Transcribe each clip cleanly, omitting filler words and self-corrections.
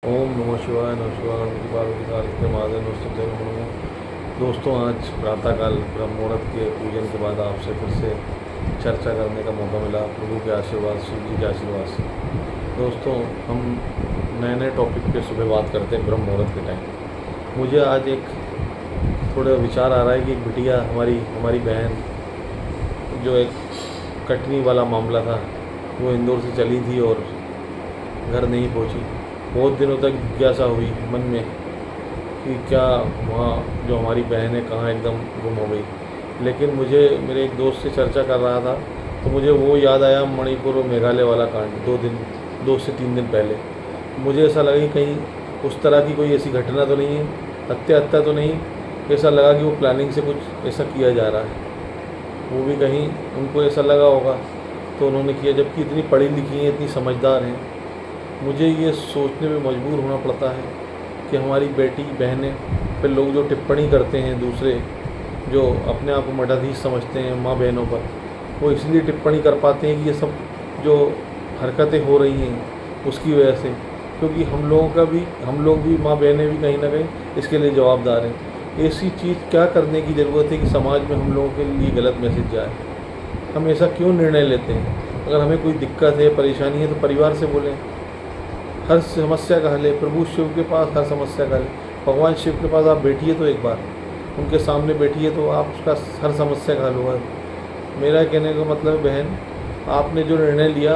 ओम नमः शिवाय नमः शिवाय गणपति पार्वती कार्तिक महादेव नमस्ते नमो। दोस्तों, आज प्रातःकाल ब्रह्म मुहूर्त के पूजन के बाद आपसे फिर से चर्चा करने का मौका मिला प्रभु के आशीर्वाद, शिव जी के आशीर्वाद से। दोस्तों, हम नए नए टॉपिक पे सुबह बात करते हैं ब्रह्म मुहूर्त के टाइम। मुझे आज एक थोड़ा विचार आ रहा है कि एक बिटिया हमारी बहन जो एक कटनी वाला मामला था, वो इंदौर से चली थी और घर नहीं पहुंची। बहुत दिनों तक जिज्ञासा हुई मन में कि क्या वहाँ जो हमारी बहन है कहाँ एकदम गुम हो गई। लेकिन मुझे मेरे एक दोस्त से चर्चा कर रहा था तो मुझे वो याद आया मणिपुर और मेघालय वाला कांड। 2 से 3 दिन पहले मुझे ऐसा लगा कि कहीं उस तरह की कोई ऐसी घटना तो नहीं है, हत्या तो नहीं। ऐसा लगा कि वो प्लानिंग से कुछ ऐसा किया जा रहा है। वो भी कहीं उनको ऐसा लगा होगा तो उन्होंने किया, जबकि इतनी पढ़ी लिखी हैं, इतनी समझदार हैं। मुझे ये सोचने में मजबूर होना पड़ता है कि हमारी बेटी बहनें पे लोग जो टिप्पणी करते हैं, दूसरे जो अपने आप को मठाधीश समझते हैं माँ बहनों पर, वो इसलिए टिप्पणी कर पाते हैं कि ये सब जो हरकतें हो रही हैं उसकी वजह से, क्योंकि हम लोग भी माँ बहनें भी कहीं ना कहीं इसके लिए जवाबदार हैं। ऐसी चीज़ क्या करने की ज़रूरत है कि समाज में हम लोगों के लिए गलत मैसेज जाए? हम ऐसा क्यों निर्णय लेते हैं? अगर हमें कोई दिक्कत है, परेशानी है तो परिवार से बोलें। हर समस्या का हल है, प्रभु शिव के पास हर समस्या का हल है। भगवान शिव के पास आप बैठिए तो एक बार उनके सामने बैठिए तो आप उसका हर समस्या का हल होगा। मेरा कहने का मतलब है, बहन, आपने जो निर्णय लिया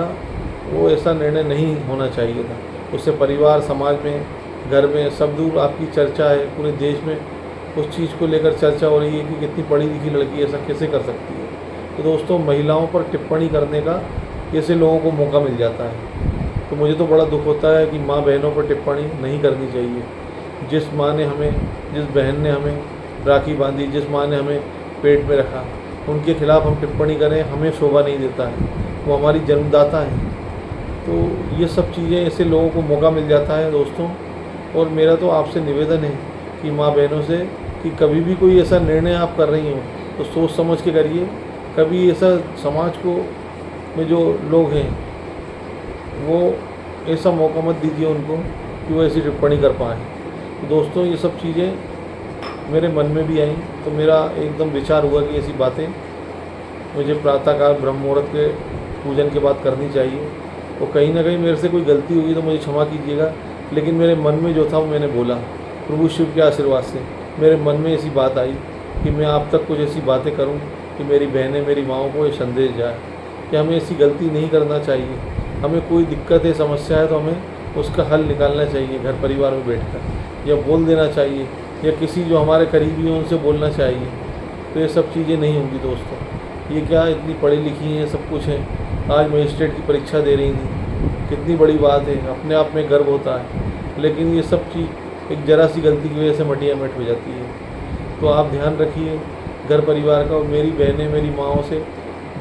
वो ऐसा निर्णय नहीं होना चाहिए था। उससे परिवार, समाज में, घर में सब दूर आपकी चर्चा है, पूरे देश में उस चीज़ को लेकर चर्चा हो रही है कि कितनी पढ़ी लिखी लड़की ऐसा कैसे कर सकती है। तो दोस्तों, महिलाओं पर टिप्पणी करने का ऐसे लोगों को मौका मिल जाता है। तो मुझे तो बड़ा दुख होता है कि माँ बहनों पर टिप्पणी नहीं करनी चाहिए। जिस बहन ने हमें राखी बांधी, जिस माँ ने हमें पेट में रखा, उनके खिलाफ़ हम टिप्पणी करें हमें शोभा नहीं देता है। वो हमारी जन्मदाता है। तो ये सब चीज़ें ऐसे लोगों को मौका मिल जाता है दोस्तों। और मेरा तो आपसे निवेदन है कि माँ बहनों से कि कभी भी कोई ऐसा निर्णय आप कर रही हो तो सोच समझ के करिए। कभी ऐसा समाज को में जो लोग हैं वो ऐसा मौका मत दीजिए उनको कि वो ऐसी टिप्पणी कर पाएँ। तो दोस्तों, ये सब चीज़ें मेरे मन में भी आई तो मेरा एकदम विचार हुआ कि ऐसी बातें मुझे प्रातःकाल ब्रह्म मुहूर्त के पूजन के बाद करनी चाहिए। और कहीं ना कहीं मेरे से कोई गलती हुई तो मुझे क्षमा कीजिएगा, लेकिन मेरे मन में जो था वो मैंने बोला। प्रभु शिव के आशीर्वाद से मेरे मन में ऐसी बात आई कि मैं आप तक कुछ ऐसी बातें करूं कि मेरी बहनें, मेरी माँओं को ये संदेश जाए कि हमें ऐसी गलती नहीं करना चाहिए। हमें कोई दिक्कत है, समस्या है तो हमें उसका हल निकालना चाहिए घर परिवार में बैठकर, या बोल देना चाहिए, या किसी जो हमारे करीबी हैं उनसे बोलना चाहिए। तो ये सब चीज़ें नहीं होंगी दोस्तों। ये क्या इतनी पढ़ी लिखी हैं, सब कुछ है, आज मजिस्ट्रेट की परीक्षा दे रही थी, कितनी बड़ी बात है, अपने आप में गर्व होता है। लेकिन ये सब चीज़ एक ज़रा सी गलती की वजह से मटिया मिट हो जाती है। तो आप ध्यान रखिए घर परिवार का। और मेरी बहनें, मेरी माँओं से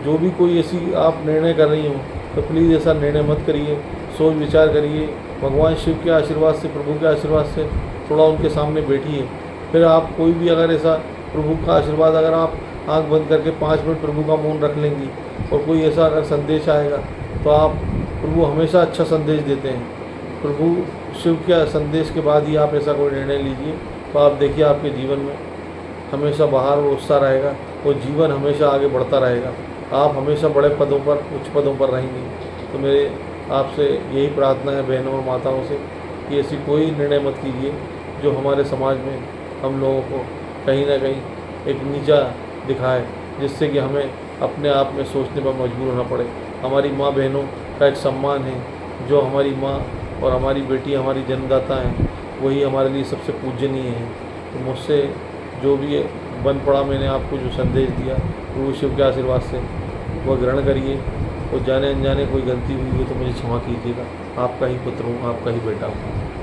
जो भी कोई ऐसी आप निर्णय कर रही हो तो प्लीज़ ऐसा निर्णय मत करिए। सोच विचार करिए, भगवान शिव के आशीर्वाद से, प्रभु के आशीर्वाद से थोड़ा उनके सामने बैठिए। फिर आप कोई भी अगर ऐसा प्रभु का आशीर्वाद, अगर आप आंख बंद करके 5 मिनट प्रभु का मौन रख लेंगी और कोई ऐसा अगर संदेश आएगा तो आप, प्रभु हमेशा अच्छा संदेश देते हैं। प्रभु शिव के संदेश के बाद ही आप ऐसा कोई निर्णय लीजिए तो आप देखिए आपके जीवन में हमेशा बहार और उत्साह रहेगा और जीवन हमेशा आगे बढ़ता रहेगा। आप हमेशा बड़े पदों पर, उच्च पदों पर रहेंगे। तो मेरे आपसे यही प्रार्थना है बहनों और माताओं से कि ऐसी कोई निर्णय मत कीजिए जो हमारे समाज में हम लोगों को कहीं ना कहीं एक नीचा दिखाए, जिससे कि हमें अपने आप में सोचने पर मजबूर होना पड़े। हमारी माँ बहनों का एक सम्मान है, जो हमारी माँ और हमारी बेटी हमारी जन्मदाता हैं, वही हमारे लिए सबसे पूजनीय है। तो मुझसे जो भी बन पड़ा, मैंने आपको जो संदेश दिया प्रभु शिव के आशीर्वाद से, वह ग्रहण करिए। और जाने अनजाने कोई गलती हुई हो तो मुझे क्षमा कीजिएगा। आपका ही पुत्र हूँ, आपका ही बेटा हूँ।